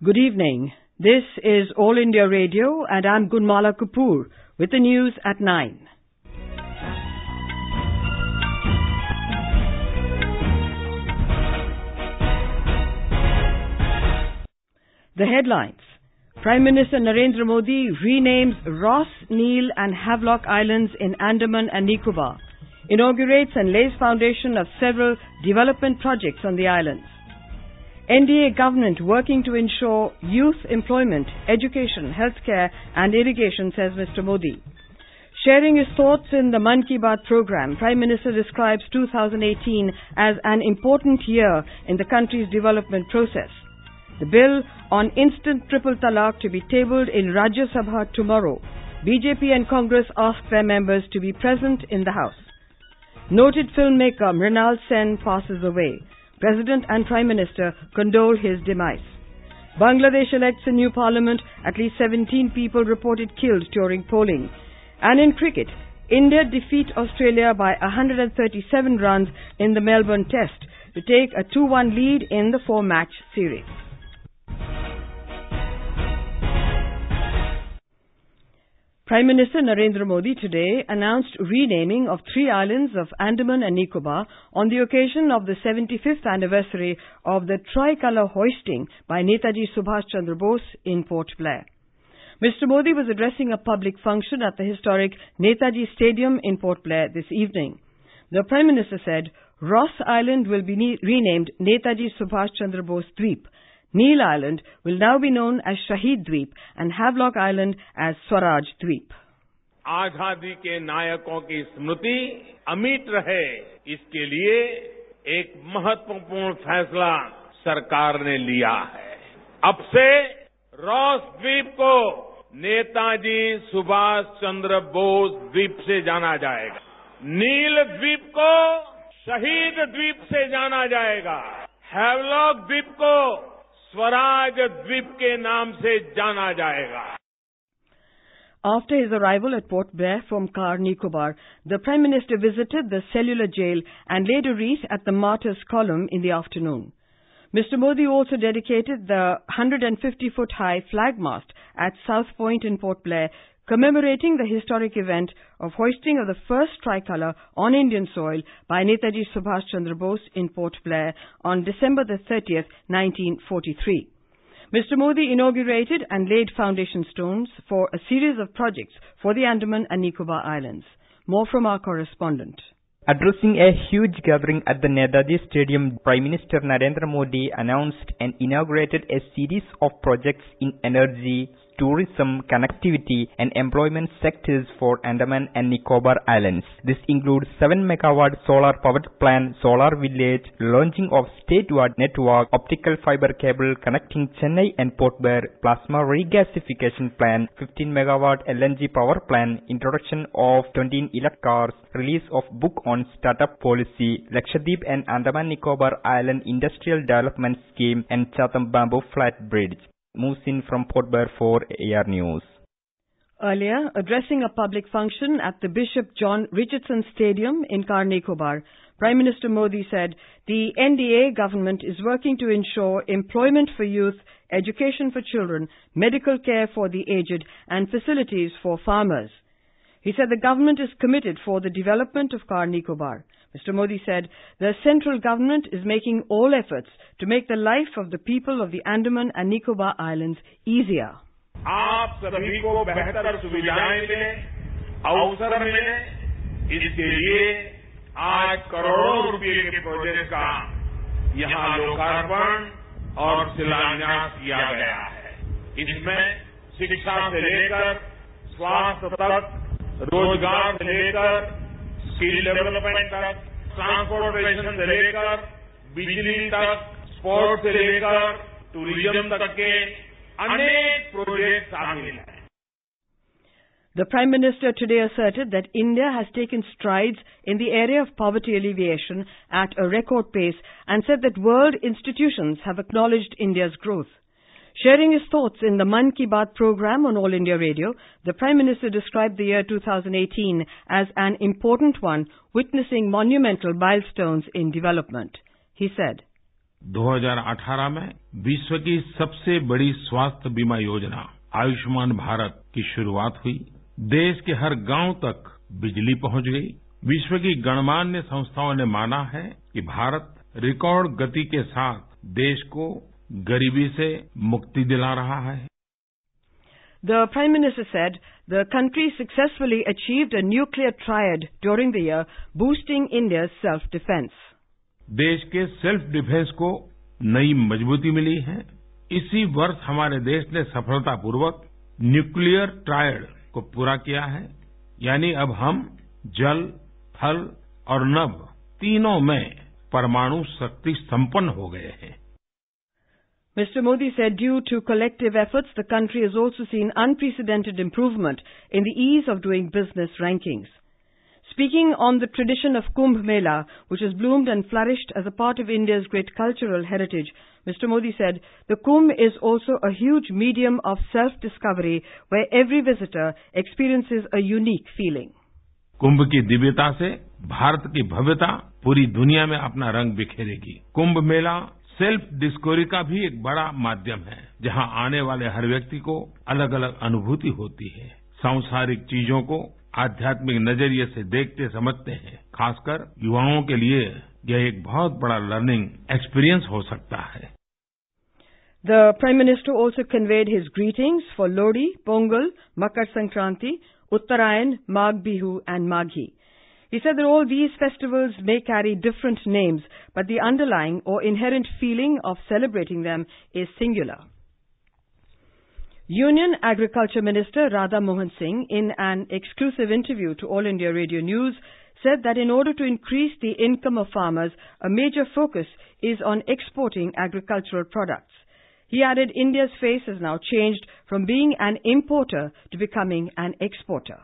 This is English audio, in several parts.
Good evening. This is All India Radio and I'm Gunmala Kapoor with the news at 9. The headlines. Prime Minister Narendra Modi renames Ross, Neil and Havelock Islands in Andaman and Nicobar, inaugurates and lays foundation of several development projects on the islands. NDA government working to ensure youth employment, education, healthcare and irrigation, says Mr. Modi. Sharing his thoughts in the Mann Ki Baat program, Prime Minister describes 2018 as an important year in the country's development process. The bill on instant Triple Talaq to be tabled in Rajya Sabha tomorrow. BJP and Congress ask their members to be present in the House. Noted filmmaker Mrinal Sen passes away. President and Prime Minister condole his demise. Bangladesh elects a new parliament. At least 17 people reported killed during polling. And in cricket, India defeat Australia by 137 runs in the Melbourne Test to take a 2-1 lead in the 4-match series. Prime Minister Narendra Modi today announced renaming of 3 islands of Andaman and Nicobar on the occasion of the 75th anniversary of the tricolour hoisting by Netaji Subhash Chandra Bose in Port Blair. Mr. Modi was addressing a public function at the historic Netaji Stadium in Port Blair this evening. The Prime Minister said Ross Island will be renamed Netaji Subhash Chandra Bose Dweep. Neil Island will now be known as Shahid Dweep and Havelock Island as Swaraj Dweep. आजादी के नायकों की स्मृति अमिट रहे, इसके लिए एक महत्वपूर्ण फैसला सरकार ने लिया है। अब से रॉस द्वीप को नेताजी सुभाष चंद्र बोस द्वीप से जाना जाएगा। नील द्वीप को शहीद द्वीप से जाना जाएगा। हैवलॉक द्वीप को स्वराज द्वीप के नाम से जाना जाएगा। After his arrival at Port Blair from Car Nicobar, the Prime Minister visited the cellular jail and laid a wreath at the Martyrs Column in the afternoon. Mr. Modi also dedicated the 150-foot-high flag mast at South Point in Port Blair, commemorating the historic event of hoisting of the first tricolour on Indian soil by Netaji Subhash Chandra Bose in Port Blair on December the 30th, 1943. Mr. Modi inaugurated and laid foundation stones for a series of projects for the Andaman and Nicobar Islands. More from our correspondent. Addressing a huge gathering at the Netaji Stadium, Prime Minister Narendra Modi announced and inaugurated a series of projects in energy, tourism, connectivity and employment sectors for Andaman and Nicobar Islands. This includes 7-megawatt solar powered plant, solar village, launching of statewide network, optical fiber cable connecting Chennai and Port Blair, plasma regasification plant, 15-megawatt LNG power plant, introduction of 20 electric cars, release of book on startup policy, Lakshadweep and Andaman Nicobar Island Industrial Development Scheme and Chatham Bamboo Flat Bridge. Moves in from Port Blair for AR News. Earlier, addressing a public function at the Bishop John Richardson Stadium in Car Nicobar, Prime Minister Modi said the NDA government is working to ensure employment for youth, education for children, medical care for the aged and facilities for farmers. He said the government is committed for the development of Car Nicobar. Mr. Modi said the central government is making all efforts to make the life of the people of the Andaman and Nicobar Islands easier. आप सभी को बेहतर सुविधाएं मिले, अवसर मिले, इसके लिए आज करोड़ों रुपए के प्रोजेक्ट का यहां लोकार्पण और शिलान्यास किया गया है। इसमें शिक्षा से लेकर स्वास्थ्य तक, रोजगार से लेकर स्किल डेवलपमेंट तक, ट्रांसपोर्टेशन से लेकर बिजली तक, स्पोर्ट्स से लेकर टूरिज्म तक के अनेक प्रोजेक्ट शामिल हैं। The Prime Minister today asserted that India has taken strides in the area of poverty alleviation at a record pace and said that world institutions have acknowledged India's growth. Sharing his thoughts in the Mann Ki Baat program on All India Radio, the Prime Minister described the year 2018 as an important one, witnessing monumental milestones in development. He said, 2018 में विश्व की सबसे बड़ी स्वास्थ्य बीमा योजना आयुष्मान भारत की शुरुआत हुई। देश के हर गांव तक बिजली पहुंच गई। विश्व की गणमान्य संस्थाओं ने माना है कि भारत रिकॉर्ड गति के साथ देश को गरीबी से मुक्ति दिला रहा है। The Prime Minister said the country successfully achieved a nuclear triad during the year, boosting India's self-defense. देश के सेल्फ डिफेंस को नई मजबूती मिली है। इसी वर्ष हमारे देश ने सफलतापूर्वक न्यूक्लियर ट्रायड को पूरा किया है। यानी अब हम जल, थल और नभ तीनों में परमाणु शक्ति संपन्न हो गए हैं। Mr. Modi said due to collective efforts, the country has also seen unprecedented improvement in the ease of doing business rankings. Speaking on the tradition of Kumbh Mela, which has bloomed and flourished as a part of India's great cultural heritage, Mr. Modi said the Kumbh is also a huge medium of self-discovery where every visitor experiences a unique feeling. कुंभ की दिव्यता से भारत की भव्यता पूरी दुनिया में अपना रंग बिखेरेगी। कुंभ मेला सेल्फ डिस्कवरी का भी एक बड़ा माध्यम है, जहां आने वाले हर व्यक्ति को अलग अलग अनुभूति होती है। सांसारिक चीजों को आध्यात्मिक नजरिए से देखते समझते हैं। खासकर युवाओं के लिए यह एक बहुत बड़ा लर्निंग एक्सपीरियंस हो सकता है। The Prime Minister also conveyed his greetings for Lodi, Pongal, Makar Sankranti, Uttarayan, Magh Bihu and Maghi. He said that all these festivals may carry different names, but the underlying or inherent feeling of celebrating them is singular. Union Agriculture Minister Radha Mohan Singh, in an exclusive interview to All India Radio News, said that in order to increase the income of farmers, a major focus is on exporting agricultural products. He added India's face has now changed from being an importer to becoming an exporter.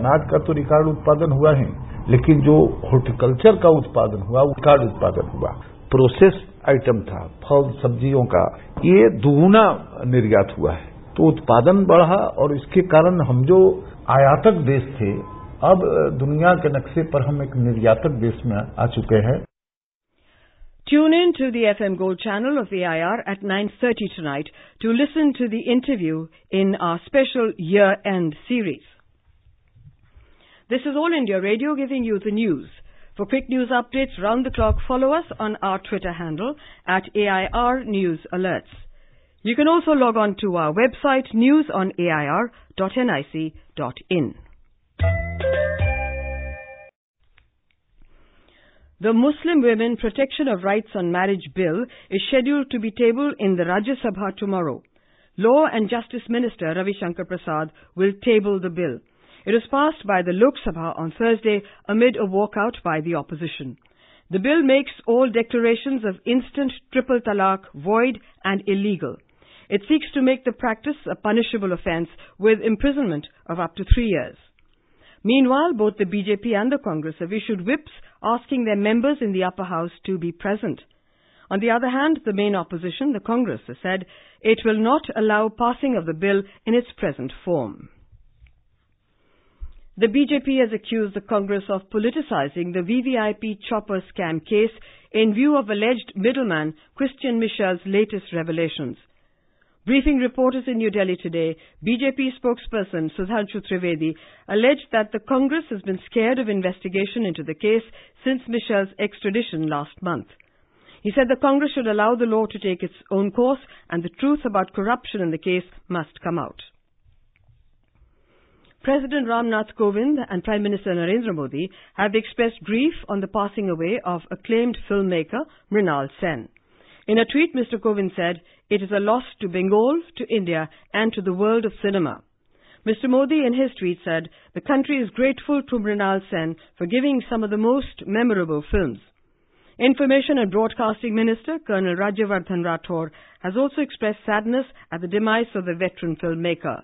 अनाज का तो record उत्पादन हुआ है, लेकिन जो horticulture का उत्पादन हुआ वो रिकॉर्ड उत्पादन हुआ। प्रोसेस आइटम था, फल सब्जियों का, ये दुगुना निर्यात हुआ है। तो उत्पादन बढ़ा और इसके कारण हम जो आयातक देश थे, अब दुनिया के नक्शे पर हम एक निर्यातक देश में आ चुके हैं। Tune in to the FM Gold channel of AIR at 9:30 tonight to listen to the interview in our special year-end series. This is All India Radio giving you the news. For quick news updates round the clock, follow us on our Twitter handle at AIR News Alerts. You can also log on to our website newsonair.nic.in. The Muslim Women Protection of Rights on Marriage Bill is scheduled to be tabled in the Rajya Sabha tomorrow. Law and Justice Minister Ravi Shankar Prasad will table the bill. It was passed by the Lok Sabha on Thursday amid a walkout by the opposition. The bill makes all declarations of instant Triple Talaq void and illegal. It seeks to make the practice a punishable offence with imprisonment of up to 3 years. Meanwhile, both the BJP and the Congress have issued whips asking their members in the upper house to be present. On the other hand, the main opposition, the Congress, has said it will not allow passing of the bill in its present form. The BJP has accused the Congress of politicizing the VVIP chopper scam case in view of alleged middleman Christian Michel's latest revelations. Briefing reporters in New Delhi today, BJP spokesperson Sudhanshu Trivedi alleged that the Congress has been scared of investigation into the case since Michel's extradition last month. He said the Congress should allow the law to take its own course and the truth about corruption in the case must come out. President Ramnath Kovind and Prime Minister Narendra Modi have expressed grief on the passing away of acclaimed filmmaker Mrinal Sen. In a tweet, Mr. Kovind said, "It is a loss to Bengal, to India and to the world of cinema." Mr. Modi in his tweet said, "The country is grateful to Mrinal Sen for giving some of the most memorable films." Information and Broadcasting Minister Colonel Rajyavardhan Rathore has also expressed sadness at the demise of the veteran filmmaker.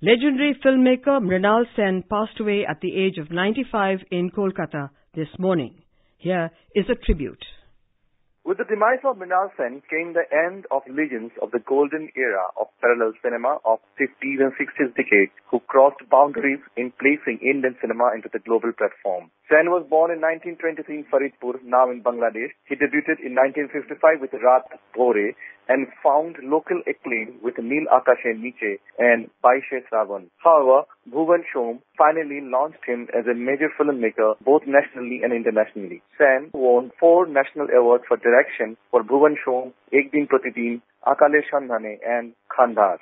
Legendary filmmaker Mrinal Sen passed away at the age of 95 in Kolkata this morning. Here is a tribute. With the demise of Mrinal Sen came the end of legends of the golden era of parallel cinema of 50s and 60s decade who crossed boundaries in placing Indian cinema into the global platform. Sen was born in 1923 in Faridpur, now in Bangladesh. He debuted in 1955 with Raat Bhore and found local acclaim with Neel Aakashe Niche and Baishe Shravan. However, Bhuvan Shom finally launched him as a major filmmaker both nationally and internationally. Sen won 4 national awards for direction for Bhuvan Shom, Ek Din Pratidin, Akale Shandhane and Khandar.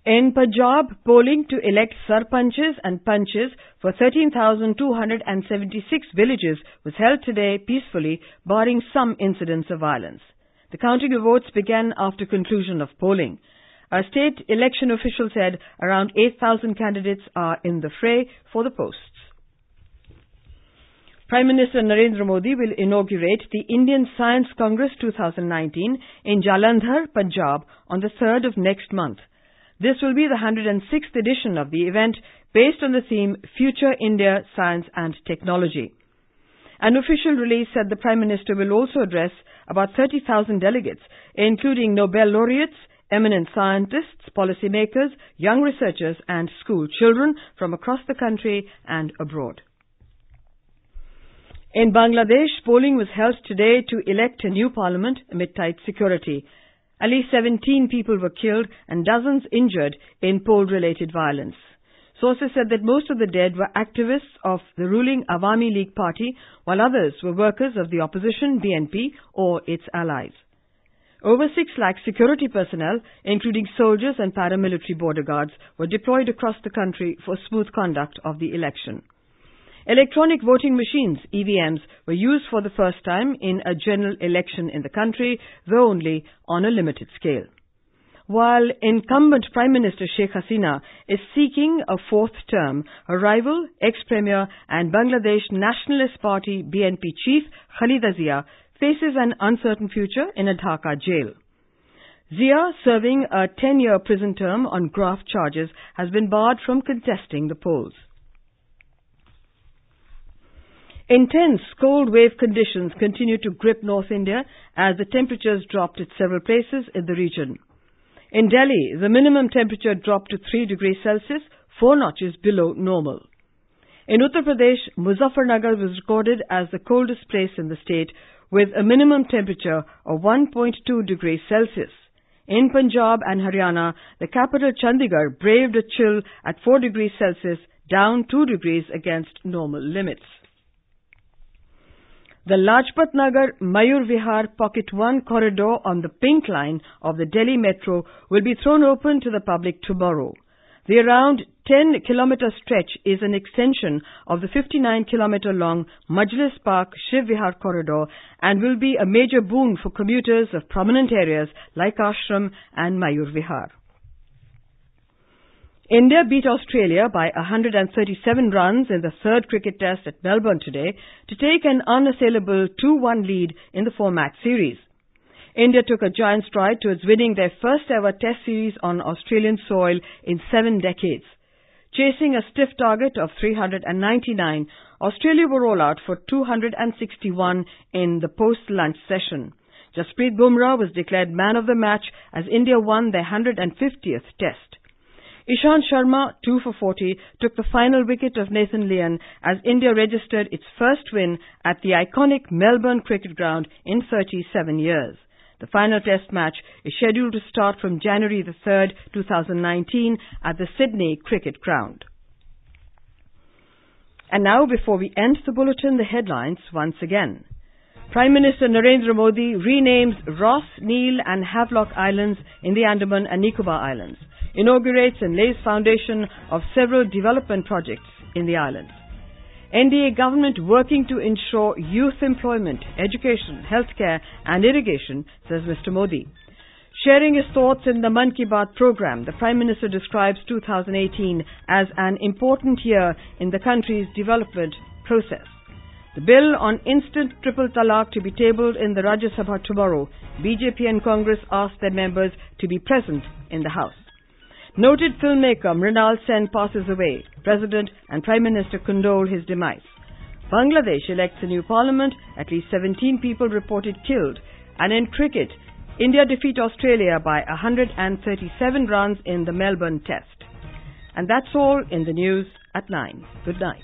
In Punjab, polling to elect sarpanches and panches for 13,276 villages was held today peacefully, barring some incidents of violence. The counting of votes began after conclusion of polling. A state election official said around 8,000 candidates are in the fray for the posts. Prime Minister Narendra Modi will inaugurate the Indian Science Congress 2019 in Jalandhar, Punjab on the 3rd of next month. This will be the 106th edition of the event based on the theme Future India, Science and Technology. An official release said the Prime Minister will also address about 30,000 delegates, including Nobel laureates, eminent scientists, policymakers, young researchers and school children from across the country and abroad. In Bangladesh, polling was held today to elect a new parliament amid tight security. At least 17 people were killed and dozens injured in poll-related violence. Sources said that most of the dead were activists of the ruling Awami League party, while others were workers of the opposition BNP or its allies. Over 6 lakh security personnel, including soldiers and paramilitary border guards, were deployed across the country for smooth conduct of the election. Electronic voting machines, EVMs, were used for the first time in a general election in the country, though only on a limited scale. While incumbent Prime Minister Sheikh Hasina is seeking a 4th term, her rival, ex-Premier and Bangladesh Nationalist Party BNP chief Khalida Zia faces an uncertain future in a Dhaka jail. Zia, serving a 10-year prison term on graft charges, has been barred from contesting the polls. Intense cold wave conditions continue to grip North India as the temperatures dropped at several places in the region. In Delhi, the minimum temperature dropped to 3 degrees Celsius, 4 notches below normal. In Uttar Pradesh, Muzaffarnagar was recorded as the coldest place in the state with a minimum temperature of 1.2 degrees Celsius. In Punjab and Haryana, the capital Chandigarh braved a chill at 4 degrees Celsius, down 2 degrees against normal limits. The Lajpat Nagar Mayur Vihar Pocket 1 corridor on the Pink Line of the Delhi Metro will be thrown open to the public tomorrow. The around 10-kilometer stretch is an extension of the 59-kilometer long Majlis Park Shiv Vihar corridor and will be a major boon for commuters of prominent areas like Ashram and Mayur Vihar. India beat Australia by 137 runs in the 3rd cricket test at Melbourne today to take an unassailable 2-1 lead in the 4-match series. India took a giant stride towards winning their first ever test series on Australian soil in 7 decades. Chasing a stiff target of 399, Australia were all out for 261 in the post-lunch session. Jasprit Bumrah was declared man of the match as India won their 150th test. Ishant Sharma, 2 for 40, took the final wicket of Nathan Lyon as India registered its first win at the iconic Melbourne cricket ground in 37 years. The final test match is scheduled to start from January the 3rd, 2019 at the Sydney Cricket Ground. And now, before we end the bulletin, the headlines once again. Prime Minister Narendra Modi renames Ross, Neel and Havelock Islands in the Andaman and Nicobar Islands, inaugurates and lays foundation of several development projects in the islands. NDA government working to ensure youth employment, education, healthcare and irrigation, says Mr. Modi. Sharing his thoughts in the Mann Ki Baat program, the Prime Minister describes 2018 as an important year in the country's development process. The bill on instant Triple Talaq to be tabled in the Rajya Sabha tomorrow. BJP and Congress asked their members to be present in the House. Noted filmmaker Mrinal Sen passes away. President and Prime Minister condole his demise. Bangladesh elects a new parliament. At least 17 people reported killed. And in cricket, India defeat Australia by 137 runs in the Melbourne Test. And that's all in the news at 9. Good night.